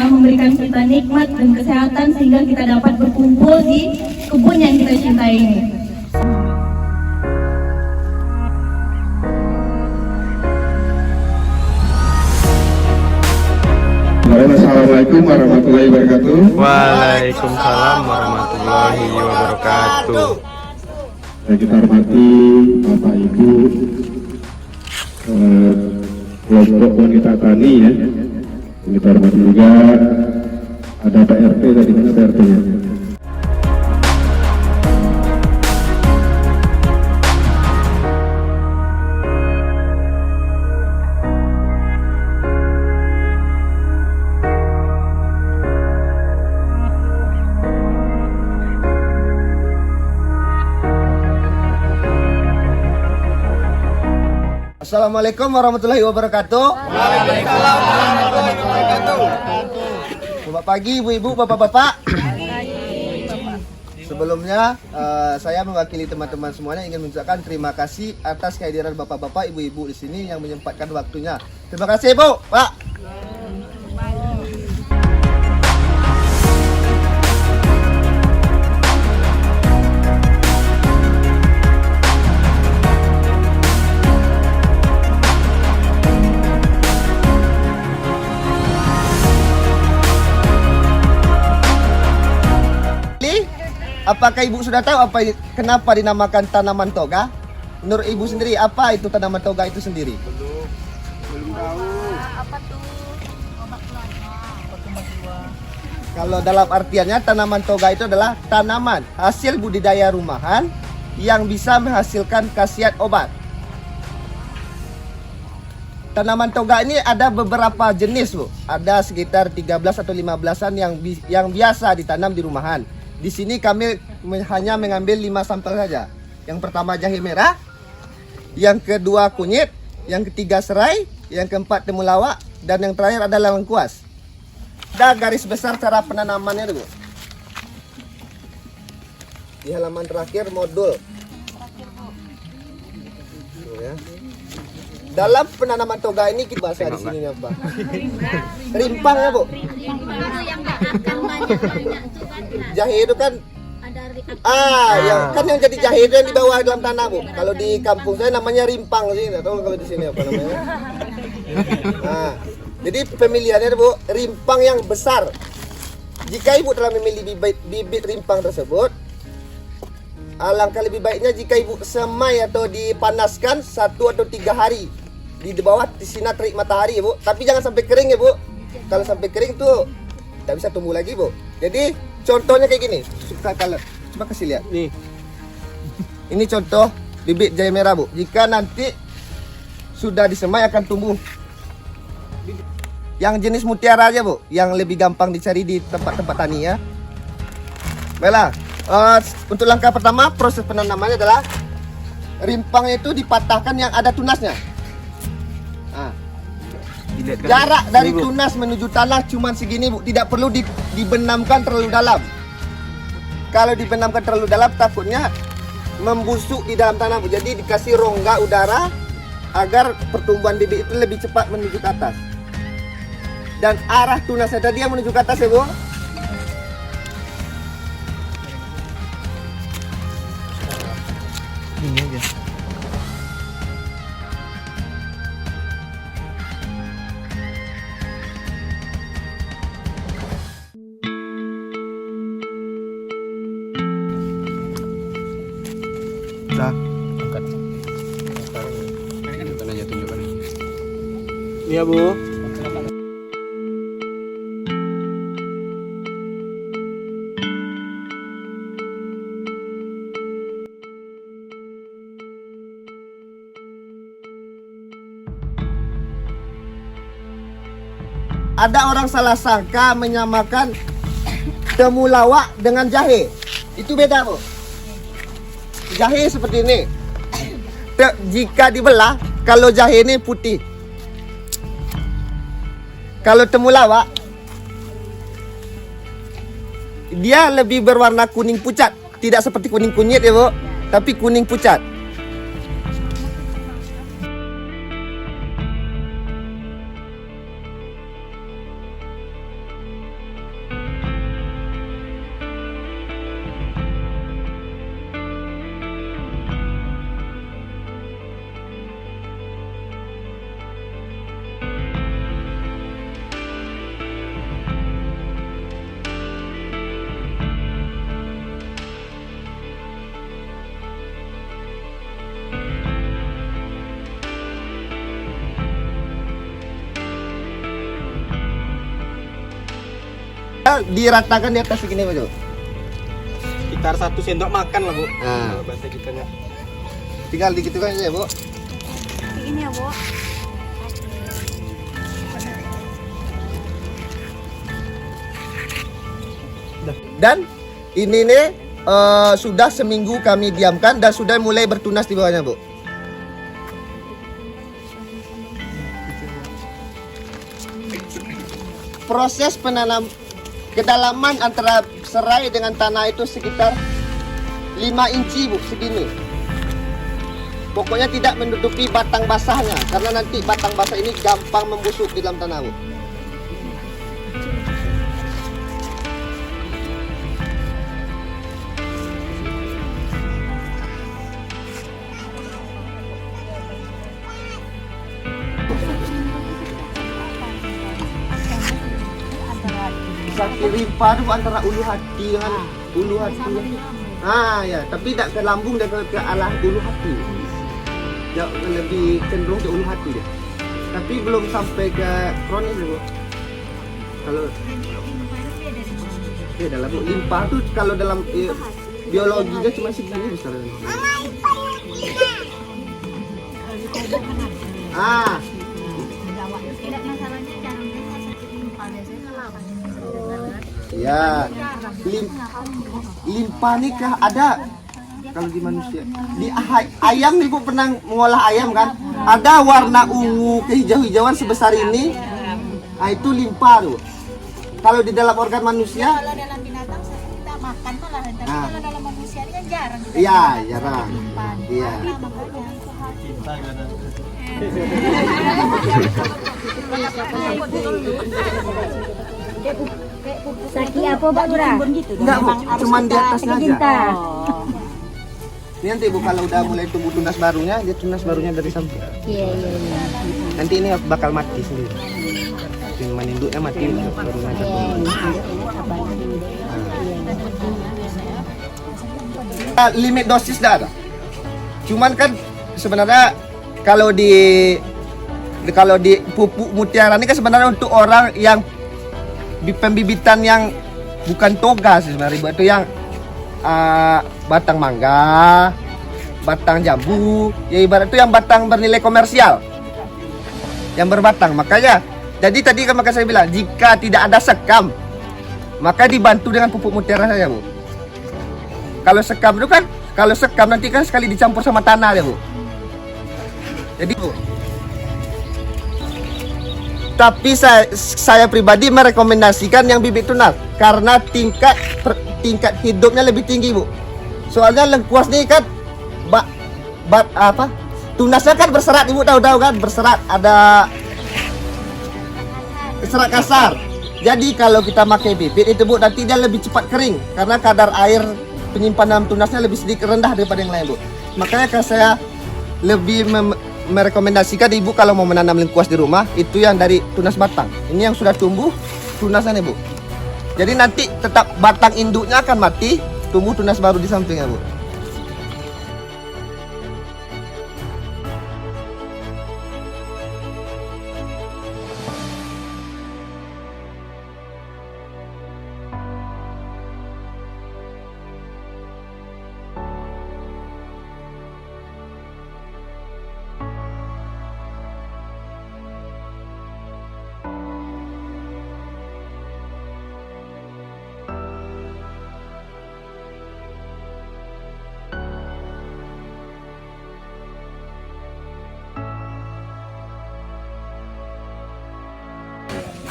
telah memberikan kita nikmat dan kesehatan sehingga kita dapat berkumpul di kebun yang kita cintai ini. Assalamualaikum warahmatullahi wabarakatuh. Waalaikumsalam warahmatullahi wabarakatuh. Yang kita hormati Bapak Ibu kelompok wanita tani ya. Yang kita hormati juga ada Pak RT tadi, mana Pak RT-nya? Assalamualaikum warahmatullahi wabarakatuh. Waalaikumsalam warahmatullahi wabarakatuh. Selamat pagi ibu-ibu, bapak-bapak. Sebelumnya saya mewakili teman-teman semuanya ingin mengucapkan terima kasih atas kehadiran bapak-bapak, ibu-ibu di sini yang menyempatkan waktunya. Terima kasih Bu, Pak. Apakah ibu sudah tahu kenapa dinamakan tanaman toga? Menurut ibu sendiri, apa itu tanaman toga itu sendiri? Belum tahu. Apa tuh? Obat keluarga. Kalau dalam artiannya, tanaman toga itu adalah tanaman hasil budidaya rumahan yang bisa menghasilkan khasiat obat. Tanaman toga ini ada beberapa jenis, Bu. Ada sekitar 13 atau 15-an yang biasa ditanam di rumahan. Di sini kami hanya mengambil 5 sampel saja. Yang pertama jahe merah, yang kedua kunyit, yang ketiga serai, yang keempat temulawak, dan yang terakhir adalah lengkuas. Dan garis besar cara penanamannya dulu. Di halaman terakhir modul. Ya. Dalam penanaman toga ini kita bahasa di sini apa? Rimpang ya Bu? Jahe itu kan yang jadi jahe itu yang di bawah dalam tanah Bu. Kalau di kampung saya namanya rimpang sih, nggak tahu kalau di sini apa namanya. Nah, jadi pemilihannya Bu, rimpang yang besar. Jika ibu telah memilih bibit rimpang tersebut, alangkah lebih baiknya jika ibu semai atau dipanaskan 1 atau 3 hari di bawah sinar terik matahari Bu. Tapi jangan sampai kering ya Bu. Kalau sampai kering tuh tidak bisa tumbuh lagi Bu. Jadi contohnya kayak gini. Coba kasih lihat. Nih. Ini contoh bibit jahe merah Bu. Jika nanti sudah disemai akan tumbuh. Yang jenis mutiara aja Bu, yang lebih gampang dicari di tempat-tempat tani ya. Baiklah. Untuk langkah pertama proses penanamannya adalah rimpangnya itu dipatahkan yang ada tunasnya. Nah, jarak dari tunas menuju tanah cuma segini Bu, tidak perlu dibenamkan terlalu dalam. Kalau dibenamkan terlalu dalam takutnya membusuk di dalam tanah Bu. Jadi dikasih rongga udara agar pertumbuhan bibit itu lebih cepat menuju ke atas. Dan arah tunasnya tadi yang menuju ke atas ya Bu. Ini aja. Angkat. Sekarang aja tunjukkan. Iya Bu. Ada orang salah sangka menyamakan temulawak dengan jahe. Itu beda Bu. Jahe seperti ini. Jika dibelah, kalau jahe ini putih. Kalau temulawak, dia lebih berwarna kuning pucat. Tidak seperti kuning kunyit ya Bu, tapi kuning pucat. tinggal diratakan di atas segini Bu. Sekitar 1 sendok makan lah Bu. Nah. Bahasa kitanya. Tinggal digitukan aja Bu. Ini ya, Bu. Dan ini nih sudah seminggu kami diamkan dan sudah mulai bertunas di bawahnya Bu. Proses penanam kedalaman antara serai dengan tanah itu sekitar 5 inci Bu, segini. Pokoknya tidak menutupi batang basahnya karena nanti batang basah ini gampang membusuk di dalam tanah Bu. Sakit limpa itu antara ulu hati dengan ulu hati. Ya, tapi tidak ke lambung dan ke arah ulu hati. Ya, lebih cenderung ke ulu hati dia. Tapi belum sampai ke kronis Bu. Kalau beda lah Bu. Limpa itu kalau dalam biologinya cuma segini besarnya. Ya, limpa nikah ada kalau di manusia. Di ayam nih Bu, pernah mengolah ayam kan? Ada warna ungu kehijau-hijauan sebesar ini. Nah, itu limpa tuh. Kalau di dalam organ manusia, Kalau dalam binatang kita makan malah, tapi kalau dalam manusia ini kan jarang. iya jarang. Iya. Saki apa Pak Lura? Enggak Bu, cuman di atasnya aja. Ini nanti Bu kalau udah mulai tumbuh tunas barunya, dia tunas barunya dari samping. Iya. Nanti ini bakal mati sendiri. Yang induknya mati baru nanti tumbuh. Limit dosis dah ada. Cuman kan sebenarnya kalau di pupuk mutiara ini kan sebenarnya untuk orang yang pembibitan yang bukan toga sih sebenarnya itu yang batang mangga, batang jambu, ya ibarat itu yang batang bernilai komersial, yang berbatang. Makanya, jadi tadi kan maka saya bilang jika tidak ada sekam, maka dibantu dengan pupuk mutiara saja Bu. Kalau sekam itu kan, kalau sekam nanti kan sekali dicampur sama tanah ya Bu. Jadi Bu. Tapi saya pribadi merekomendasikan yang bibit tunas karena tingkat hidupnya lebih tinggi Bu. Soalnya lengkuas nih kan tunasnya kan berserat Ibu tahu kan, berserat, ada serat kasar. Jadi kalau kita pakai bibit itu Bu, nanti dia lebih cepat kering karena kadar air penyimpanan tunasnya lebih sedikit rendah daripada yang lain Bu. Makanya kan saya lebih merekomendasikan Ibu kalau mau menanam lengkuas di rumah itu yang dari tunas batang. Ini yang sudah tumbuh tunasnya nih Bu. Jadi nanti tetap batang induknya akan mati, tumbuh tunas baru di sampingnya Bu.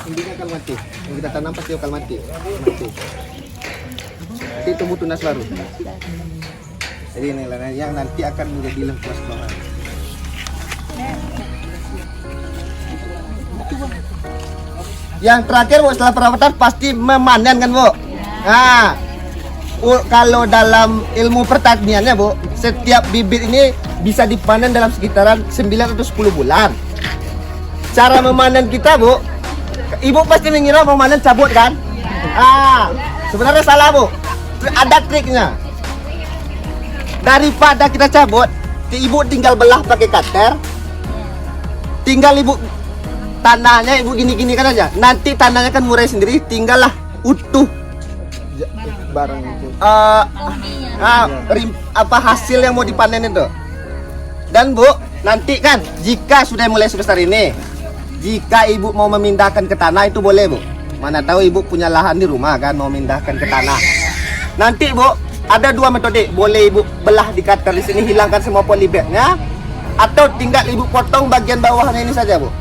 Induknya akan mati. Yang kita tanam pasti akan mati. Nanti tumbuh tunas baru. Jadi ini yang nanti akan menjadi lengkuas bawah. Yang terakhir Bu, setelah perawatan pasti memanen kan Bu. Nah, kalau dalam ilmu pertaniannya Bu, setiap bibit ini bisa dipanen dalam sekitaran 9 atau 10 bulan. Cara memanen kita Bu, Ibu pasti mengira memanen cabut kan? Sebenarnya salah Bu. Ada triknya. Daripada kita cabut, Ibu tinggal belah pakai cutter. Tinggal Ibu tanahnya Ibu gini-gini kan aja. Nanti tanahnya kan murai sendiri, tinggallah utuh Barang itu. Hasil yang mau dipanen itu. Dan Bu, nanti kan jika sudah mulai sebesar ini, jika ibu mau memindahkan ke tanah itu boleh Bu. Mana tahu ibu punya lahan di rumah kan, mau memindahkan ke tanah. Nanti Bu, ada dua metode. Boleh ibu belah di cutter di sini, hilangkan semua polybagnya, atau tinggal ibu potong bagian bawahnya ini saja Bu.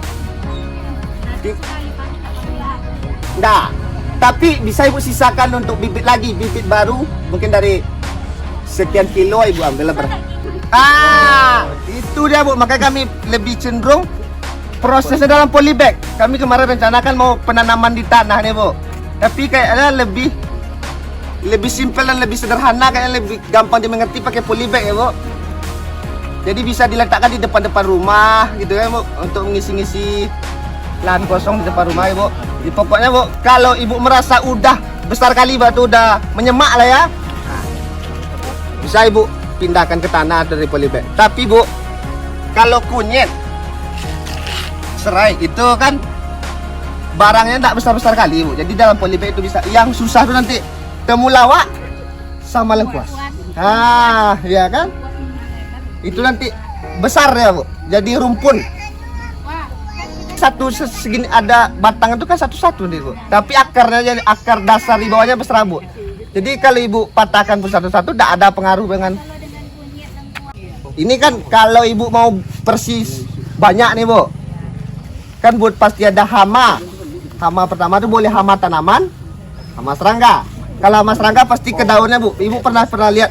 Enggak. Tapi bisa ibu sisakan untuk bibit lagi, bibit baru mungkin dari sekian kilo ibu ambil ber. Itu dia Bu, makanya kami lebih cenderung prosesnya dalam polybag. Kami kemarin rencanakan mau penanaman di tanah nih Bu. Tapi kayaknya lebih simpel dan lebih sederhana, kayaknya lebih gampang dimengerti pakai polybag ya Bu. Jadi bisa diletakkan di depan-depan rumah gitu ya Bu, untuk mengisi-ngisi lahan kosong di depan rumah ya Bu. Jadi pokoknya Bu, kalau ibu merasa udah besar kali batu, udah menyemak lah ya, bisa ibu pindahkan ke tanah dari polybag. Tapi Bu, kalau kunyit serai itu kan barangnya tidak besar-besar kali Bu. Jadi dalam polybag itu bisa. Yang susah tuh nanti temulawak sama lengkuas. Ya kan? Itu nanti besar ya Bu. Jadi rumpun. Satu segini ada batang itu kan satu-satu nih Bu. Tapi akarnya jadi akar dasar di bawahnya besar Bu. Jadi kalau ibu patahkan pun satu-satu tidak ada pengaruh dengan. Ini kan kalau ibu mau persis banyak nih Bu. Kan buat pasti ada hama. Hama pertama itu boleh hama tanaman, hama serangga. Kalau hama serangga pasti ke daunnya Bu. Ibu pernah lihat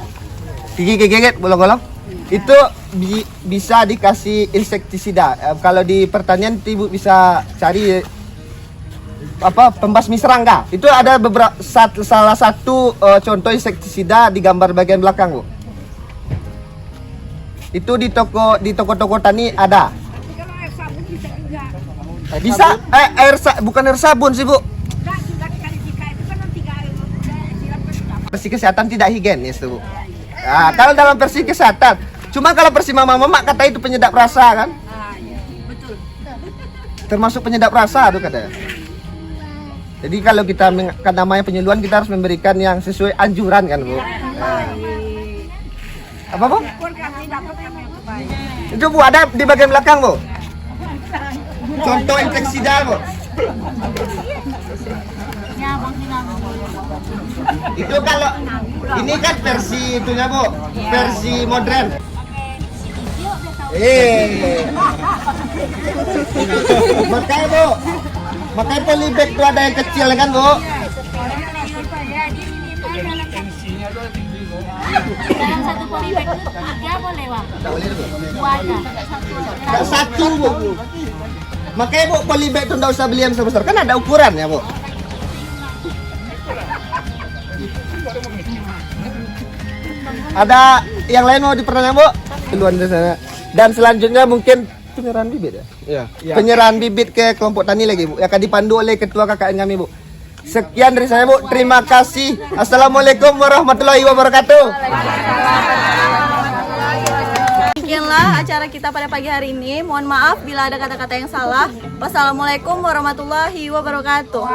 gigi-gigit bolong-bolong? Itu bisa dikasih insektisida. Kalau di pertanian ibu bisa cari pembasmi serangga. Itu ada salah satu contoh insektisida di gambar bagian belakang Bu. Itu di toko-toko tani ada. Bisa bukan air sabun sih Bu. Versi kesehatan tidak higienis tuh Bu. Nah, kalau dalam versi kesehatan, cuma kalau versi mama-mama kata itu penyedap rasa kan? Betul. Termasuk penyedap rasa tuh katanya. Jadi kalau kita kan namanya penyuluhan, kita harus memberikan yang sesuai anjuran kan Bu. Apa Bu? Itu Bu ada di bagian belakang Bu. Contoh insektisida Bu. Itu kalau ini kan versi itunya Bu, versi modern. Makanya Bu, makanya polybag itu ada yang kecil kan Bu. Dalam satu polybag itu 3 boleh Wak? Tidak boleh Bu. 2 aja. Satu Bu. Makanya Bu, polybag itu tidak usah beli yang besar, kan ada ukuran ya Bu. Ada yang lain mau dipertanya Bu? Keluar dari sana. Dan selanjutnya mungkin penyerahan bibit ya? Iya. Penyerahan bibit ke kelompok tani lagi Bu. Yang akan dipandu oleh ketua KKN kami Bu. Sekian dari saya Bu. Terima kasih. Assalamualaikum warahmatullahi wabarakatuh. Demikianlah acara kita pada pagi hari ini. Mohon maaf bila ada kata-kata yang salah. Wassalamualaikum warahmatullahi wabarakatuh.